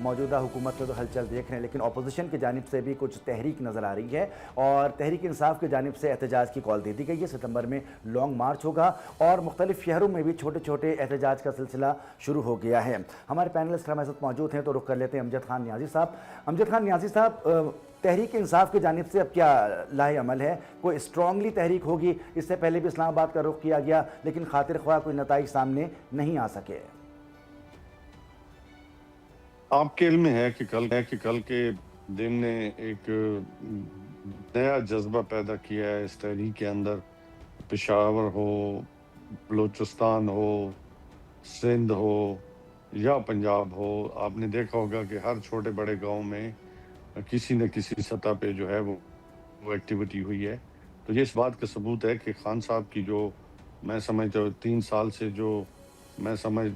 موجودہ حکومت میں تو ہلچل دیکھ رہے ہیں، لیکن اپوزیشن کی جانب سے بھی کچھ تحریک نظر آ رہی ہے اور تحریک انصاف کی جانب سے احتجاج کی کال دے دی گئی ہے۔ ستمبر میں لانگ مارچ ہوگا اور مختلف شہروں میں بھی چھوٹے چھوٹے احتجاج کا سلسلہ شروع ہو گیا ہے۔ ہمارے پینلسٹ ہمارے ساتھ موجود ہیں، تو رخ کر لیتے ہیں امجد خان نیازی صاحب۔ امجد خان نیازی صاحب، تحریک انصاف کی جانب سے اب کیا لاہ عمل ہے؟ کوئی اسٹرانگلی تحریک ہوگی؟ اس سے پہلے بھی اسلام آباد کا رخ کیا گیا لیکن خاطر خواہ کوئی نتائج سامنے نہیں آ سکے۔ آپ کے علم میں ہے کہ کل کے دن نے ایک نیا جذبہ پیدا کیا ہے اس تحریک کے اندر۔ پشاور ہو، بلوچستان ہو، سندھ ہو یا پنجاب ہو، آپ نے دیکھا ہوگا کہ ہر چھوٹے بڑے گاؤں میں کسی نہ کسی سطح پہ جو ہے وہ ایکٹیویٹی ہوئی ہے۔ تو یہ اس بات کا ثبوت ہے کہ خان صاحب کی جو میں سمجھتا ہوں 3 سال سے جو میں سمجھ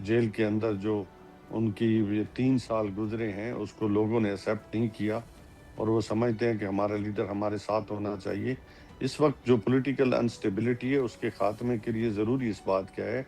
جیل کے اندر جو ان کی یہ 3 سال گزرے ہیں، اس کو لوگوں نے ایکسیپٹ نہیں کیا اور وہ سمجھتے ہیں کہ ہمارا لیڈر ہمارے ساتھ ہونا چاہیے۔ اس وقت جو پولیٹیکل انسٹیبلٹی ہے، اس کے خاتمے کے لیے ضروری اس بات کیا ہے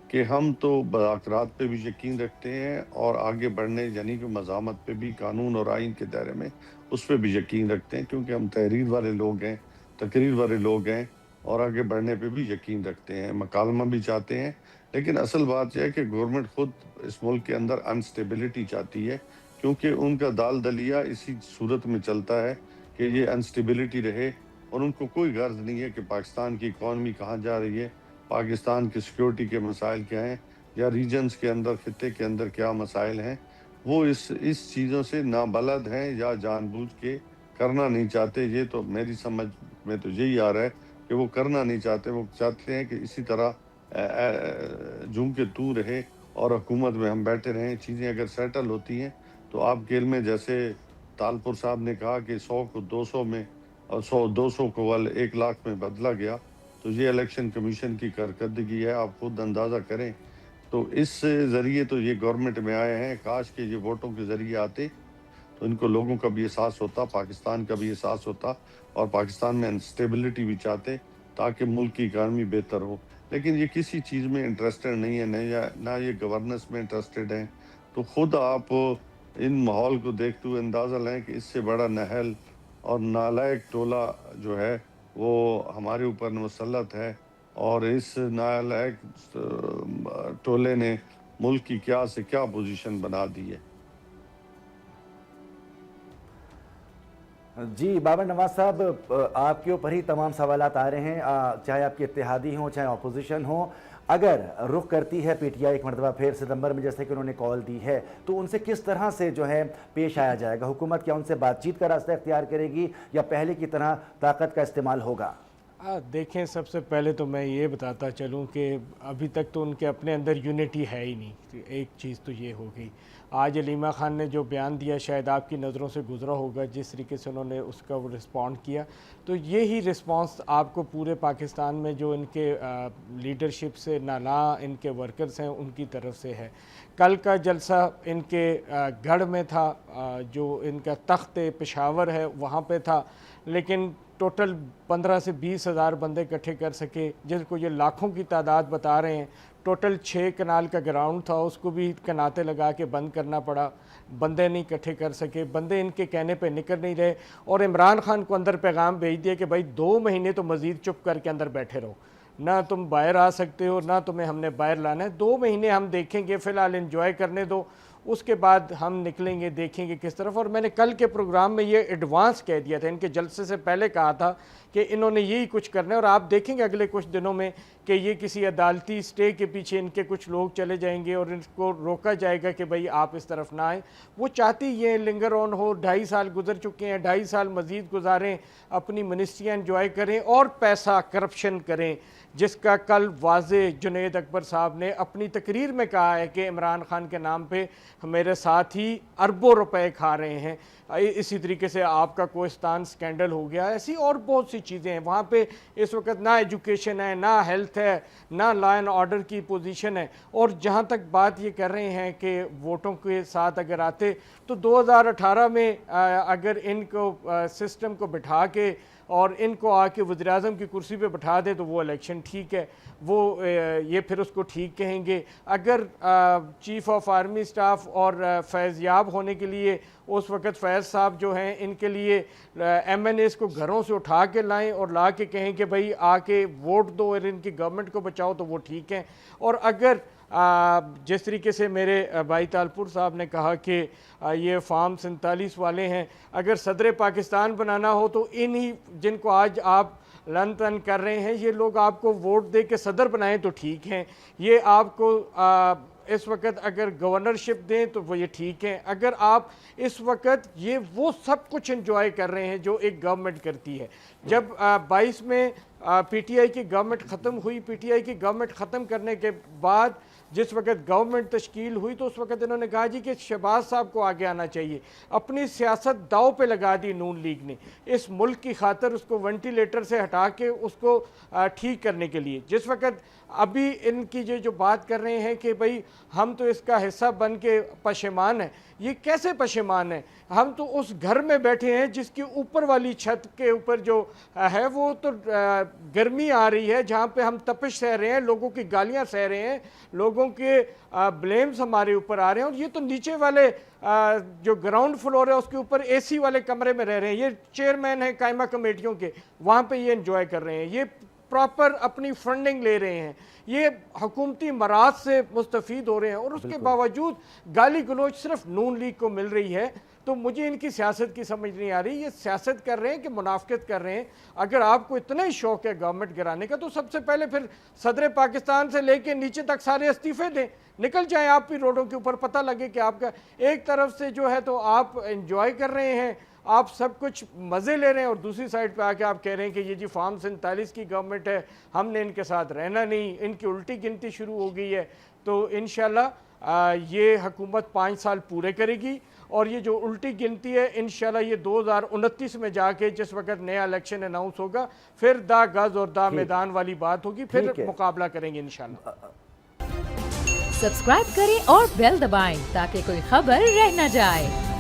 کہ ہم تو مذاکرات پہ بھی یقین رکھتے ہیں اور آگے بڑھنے یعنی کہ مزاحمت پہ بھی، قانون اور آئین کے دائرے میں اس پہ بھی یقین رکھتے ہیں، کیونکہ ہم تحریر والے لوگ ہیں، تقریر والے لوگ ہیں اور آگے بڑھنے پہ بھی یقین رکھتے ہیں، مکالمہ بھی چاہتے ہیں۔ لیکن اصل بات یہ ہے کہ گورنمنٹ خود اس ملک کے اندر انسٹیبلٹی چاہتی ہے، کیونکہ ان کا دال دلیا اسی صورت میں چلتا ہے کہ یہ انسٹیبلٹی رہے، اور ان کو کوئی غرض نہیں ہے کہ پاکستان کی اکانومی کہاں جا رہی ہے، پاکستان کی سیکیورٹی کے مسائل کیا ہیں، یا ریجنز کے اندر، خطے کے اندر کیا مسائل ہیں۔ وہ اس چیزوں سے نابلد ہیں یا جان بوجھ کے کرنا نہیں چاہتے۔ یہ تو میری سمجھ میں تو یہی آ رہا ہے کہ وہ کرنا نہیں چاہتے، وہ چاہتے ہیں کہ اسی طرح جوں کے تو رہے اور حکومت میں ہم بیٹھے رہیں۔ چیزیں اگر سیٹل ہوتی ہیں تو آپ کے علم میں جیسے تالپور صاحب نے کہا کہ 100 کو 200 میں اور 200 کو 1 لاکھ میں بدلا گیا، تو یہ الیکشن کمیشن کی کارکردگی ہے، آپ خود اندازہ کریں۔ تو اس ذریعے تو یہ گورنمنٹ میں آئے ہیں، کاش کہ یہ ووٹوں کے ذریعے آتے تو ان کو لوگوں کا بھی احساس ہوتا، پاکستان کا بھی احساس ہوتا، اور پاکستان میں انسٹیبلٹی بھی چاہتے تاکہ ملک کی اکانومی بہتر ہو۔ لیکن یہ کسی چیز میں انٹرسٹڈ نہیں ہے، نہ یہ گورننس میں انٹرسٹڈ ہیں۔ تو خود آپ ان ماحول کو دیکھتے ہوئے اندازہ لیں کہ اس سے بڑا نہل اور نالائق ٹولہ جو ہے وہ ہمارے اوپر مسلط ہے، اور اس نالائق ٹولے نے ملک کی کیا سے کیا پوزیشن بنا دی ہے۔ جی بابر نواز صاحب، آپ کے اوپر ہی تمام سوالات آ رہے ہیں، چاہے آپ کے اتحادی ہوں چاہے اپوزیشن ہوں۔ اگر رخ کرتی ہے پی ٹی آئی ایک مرتبہ پھر ستمبر میں جیسے کہ انہوں نے کال دی ہے، تو ان سے کس طرح سے جو ہے پیش آیا جائے گا؟ حکومت کیا ان سے بات چیت کا راستہ اختیار کرے گی یا پہلے کی طرح طاقت کا استعمال ہوگا؟ دیکھیں، سب سے پہلے تو میں یہ بتاتا چلوں کہ ابھی تک تو ان کے اپنے اندر یونٹی ہے ہی نہیں۔ ایک چیز تو یہ ہو گئی۔ آج علیمہ خان نے جو بیان دیا شاید آپ کی نظروں سے گزرا ہوگا، جس طریقے سے انہوں نے اس کا وہ رسپونڈ کیا، تو یہی رسپانس آپ کو پورے پاکستان میں جو ان کے لیڈرشپ سے نالاں ان کے ورکرز ہیں ان کی طرف سے ہے۔ کل کا جلسہ ان کے گڑھ میں تھا، جو ان کا تخت پشاور ہے وہاں پہ تھا، لیکن ٹوٹل 15 سے 20 ہزار بندے اکٹھے کر سکے، جن کو یہ لاکھوں کی تعداد بتا رہے ہیں۔ ٹوٹل 6 کنال کا گراؤنڈ تھا، اس کو بھی کناتے لگا کے بند کرنا پڑا، بندے نہیں اکٹھے کر سکے، بندے ان کے کہنے پہ نکل نہیں رہے، اور عمران خان کو اندر پیغام بھیج دیا کہ بھائی 2 مہینے تو مزید چپ کر کے اندر بیٹھے رہو، نہ تم باہر آ سکتے ہو نہ تمہیں ہم نے باہر لانا ہے، 2 مہینے ہم دیکھیں گے، فی الحال انجوائے کرنے دو، اس کے بعد ہم نکلیں گے، دیکھیں گے کس طرف۔ اور میں نے کل کے پروگرام میں یہ ایڈوانس کہہ دیا تھا، ان کے جلسے سے پہلے کہا تھا کہ انہوں نے یہی کچھ کرنا ہے، اور آپ دیکھیں گے اگلے کچھ دنوں میں کہ یہ کسی عدالتی سٹے کے پیچھے ان کے کچھ لوگ چلے جائیں گے اور ان کو روکا جائے گا کہ بھئی آپ اس طرف نہ آئیں۔ وہ چاہتی یہ لنگر آن ہو، 2.5 سال گزر چکے ہیں، 2.5 سال مزید گزاریں، اپنی منسٹریاں انجوائے کریں اور پیسہ کرپشن کریں، جس کا کل واضح جنید اکبر صاحب نے اپنی تقریر میں کہا ہے کہ عمران خان کے نام پہ میرے ساتھ ہی اربوں روپے کھا رہے ہیں۔ اسی طریقے سے آپ کا کوہستان سکینڈل ہو گیا، ایسی اور بہت سی چیزیں ہیں وہاں پہ۔ اس وقت نہ ایجوکیشن ہے، نہ ہیلتھ ہے، نہ لا اینڈ آرڈر کی پوزیشن ہے۔ اور جہاں تک بات یہ کر رہے ہیں کہ ووٹوں کے ساتھ اگر آتے تو 2018 میں اگر ان کو سسٹم کو بٹھا کے اور ان کو آ کے وزیر اعظم کی کرسی پہ بٹھا دیں تو وہ الیکشن ٹھیک ہے، وہ یہ پھر اس کو ٹھیک کہیں گے۔ اگر چیف آف آرمی سٹاف اور فیض یاب ہونے کے لیے اس وقت فیض صاحب جو ہیں ان کے لیے ایم این ایز کو گھروں سے اٹھا کے لائیں اور لا کے کہیں کہ بھائی آ کے ووٹ دو اور ان کی گورنمنٹ کو بچاؤ تو وہ ٹھیک ہیں۔ اور اگر جس طریقے سے میرے بھائی تالپور صاحب نے کہا کہ یہ فارم 47 والے ہیں، اگر صدر پاکستان بنانا ہو تو انہی جن کو آج آپ لن تن کر رہے ہیں یہ لوگ آپ کو ووٹ دے کے صدر بنائیں تو ٹھیک ہیں، یہ آپ کو اس وقت اگر گورنرشپ دیں تو وہ یہ ٹھیک ہیں۔ اگر آپ اس وقت یہ وہ سب کچھ انجوائے کر رہے ہیں جو ایک گورنمنٹ کرتی ہے، جب 22 میں پی ٹی آئی کی گورنمنٹ ختم ہوئی، پی ٹی آئی کی گورنمنٹ ختم کرنے کے بعد جس وقت گورنمنٹ تشکیل ہوئی تو اس وقت انہوں نے کہا جی کہ شہباز صاحب کو آگے آنا چاہیے، اپنی سیاست داؤ پہ لگا دی نون لیگ نے اس ملک کی خاطر، اس کو وینٹیلیٹر سے ہٹا کے اس کو ٹھیک کرنے کے لیے۔ جس وقت ابھی ان کی جو بات کر رہے ہیں کہ بھئی ہم تو اس کا حصہ بن کے پشیمان ہیں، یہ کیسے پشیمان ہیں؟ ہم تو اس گھر میں بیٹھے ہیں جس کی اوپر والی چھت کے اوپر جو ہے وہ تو گرمی آ رہی ہے، جہاں پہ ہم تپش سہ رہے ہیں، لوگوں کی گالیاں سہ رہے ہیں، لوگوں کے بلیمز ہمارے اوپر آ رہے ہیں، اور یہ تو نیچے والے جو گراؤنڈ فلور ہے اس کے اوپر اے سی والے کمرے میں رہ رہے ہیں، یہ چیئرمین ہیں قائمہ کمیٹیوں کے، وہاں پہ یہ انجوائے کر رہے ہیں، یہ پراپر اپنی فنڈنگ لے رہے ہیں، یہ حکومتی مراد سے مستفید ہو رہے ہیں، اور اس کے باوجود گالی گلوچ صرف نون لیگ کو مل رہی ہے۔ تو مجھے ان کی سیاست کی سمجھ نہیں آ رہی، یہ سیاست کر رہے ہیں کہ منافقت کر رہے ہیں؟ اگر آپ کو اتنا ہی شوق ہے گورنمنٹ گرانے کا تو سب سے پہلے پھر صدر پاکستان سے لے کے نیچے تک سارے استعفے دیں، نکل جائیں آپ بھی روڈوں کے اوپر، پتہ لگے کہ آپ کا ایک طرف سے جو ہے تو آپ انجوائے کر رہے ہیں، آپ سب کچھ مزے لے رہے ہیں، اور دوسری سائڈ پہ آ کے آپ کہہ رہے ہیں کہ یہ جی فارم 47 کی گورنمنٹ ہے، ہم نے ان کے ساتھ رہنا نہیں، ان کی الٹی گنتی شروع ہو گئی ہے۔ تو انشاءاللہ یہ حکومت 5 سال پورے کرے گی، اور یہ جو الٹی گنتی ہے انشاءاللہ یہ 2029 میں جا کے جس وقت نیا الیکشن اناؤنس ہوگا پھر دا گز اور دا میدان والی بات ہوگی، پھر مقابلہ کریں گے انشاءاللہ۔ سبسکرائب کریں اور بیل دبائیں تاکہ کوئی خبر رہ نہ جائے۔